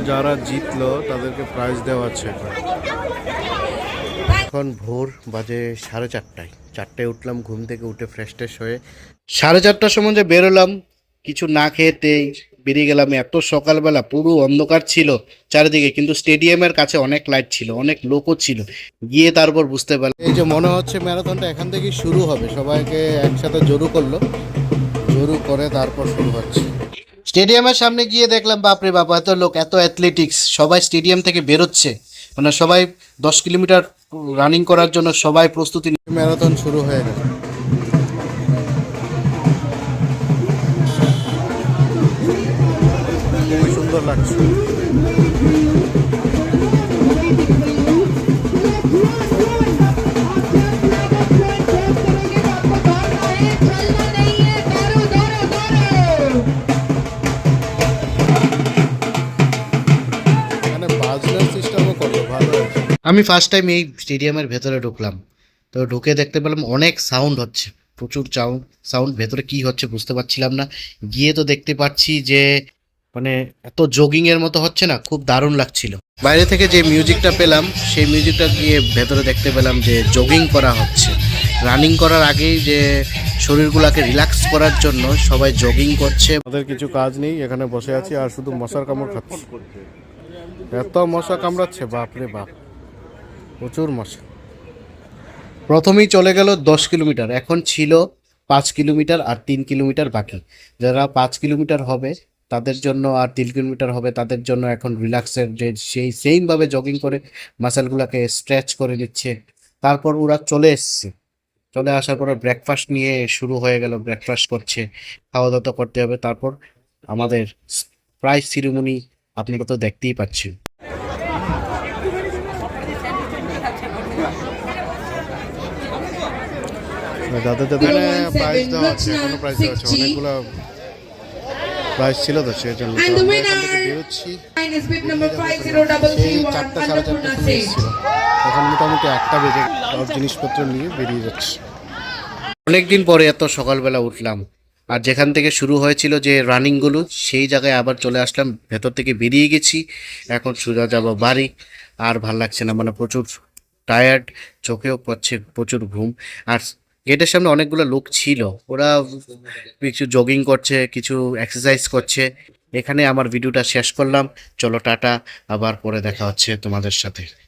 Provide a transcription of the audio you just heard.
যারা জিতলো তাদেরকে প্রাইজ দেওয়া আছে। এখন ভোর বাজে 4:30। 4টায় উঠলাম ঘুম থেকে, উঠে ফ্রেশ ট্রেশ হয়ে 4:30টার সময় যে বেরোলাম, কিছু না খেতেই বেরিয়ে গেলাম। এত সকালবেলা পুরো অন্ধকার ছিল চারিদিকে, কিন্তু স্টেডিয়ামের কাছে অনেক লাইট ছিল, অনেক লোকও ছিল। গিয়ে তারপর বুঝতে পারলাম এই যে মনে হচ্ছে ম্যারাথনটা এখান থেকেই শুরু হবে। সবাইকে একসাথে জড়ো করলো, জড়ো করে তারপর শুরু হচ্ছে। স্টেডিয়ামের সামনে গিয়ে দেখলাম বাপরে বাপ, এত লোক, এত অ্যাথলেটিক্স, সবাই স্টেডিয়াম থেকে বেরোচ্ছে। মানে সবাই 10 কিলোমিটার রানিং করার জন্য সবাই প্রস্তুতি। ম্যারাথন শুরু হয়ে গেল। খুবই সুন্দর লাগছে। আমি ফার্স্ট টাইম এই স্টেডিয়ামের ভেতরে ঢুকলাম, তো ঢুকে দেখতে পেলাম অনেক সাউন্ড হচ্ছে, প্রচুর সাউন্ড। ভেতরে কি হচ্ছে বুঝতে পারছিলাম না। গিয়ে তো দেখতে পাচ্ছি যে মানে এত জগিং এর মতো হচ্ছে না, খুব দারুণ লাগছিল। বাইরে থেকে যে মিউজিকটা পেলাম, সেই মিউজিকটা গিয়ে ভেতরে দেখতে পেলাম যে জগিং করা হচ্ছে। রানিং করার আগেই যে শরীরগুলোকে রিল্যাক্স করার জন্য সবাই জগিং করছে। আমাদের কিছু কাজ নেই, এখানে বসে আছি আর শুধু মশার কামড় খাচ্ছি। এত মশা কামড়াচ্ছে, বাপরে বাপ, প্রচুর মশা। প্রথমেই চলে গেল 10 কিলোমিটার, এখন ছিল 5 কিলোমিটার আর 3 কিলোমিটার বাকি। যারা 5 কিলোমিটার হবে তাদের জন্য, আর 3 কিলোমিটার হবে তাদের জন্য এখন রিল্যাক্সের যে সেই সেমভাবে জগিং করে মাসেলগুলোকে স্ট্রেচ করে নিচ্ছে। তারপর ওরা চলে এসছে, চলে আসার পরে ব্রেকফাস্ট নিয়ে শুরু হয়ে গেল। ব্রেকফাস্ট করছে, খাওয়া দাওয়া তো করতে হবে। তারপর আমাদের প্রাইজ সিরিমনি আপনারা তো দেখতেই পাচ্ছেন। যাদের যাদের প্রাইজ দেওয়া আছে, এখনো প্রাইজ দেওয়া আছে, অনেকগুলো প্রাইজ ছিল তো সেই জন্য বেরোচ্ছি। সেই 4টা 4:30 সময় এসেছিল, এখন মোটামুটি 1টা বেজে সব জিনিসপত্র নিয়ে বেরিয়ে যাচ্ছি। অনেকদিন পরে এত সকালবেলা উঠলাম, আর যেখান থেকে শুরু হয়েছিল যে রানিংগুলো, সেই জায়গায় আবার চলে আসলাম। ভেতর থেকে বেরিয়ে গেছি, এখন সোজা যাব বাড়ি। আর ভাল লাগছে না, মানে প্রচুর টায়ার্ড, চোখেও পড়ছে প্রচুর ঘুম। আর গেটের সামনে অনেকগুলো লোক ছিল, ওরা কিছু জগিং করছে, কিছু এক্সারসাইজ করছে। এখানে আমার ভিডিওটা শেষ করলাম। চলো টাটা, আবার পরে দেখা হচ্ছে তোমাদের সাথে।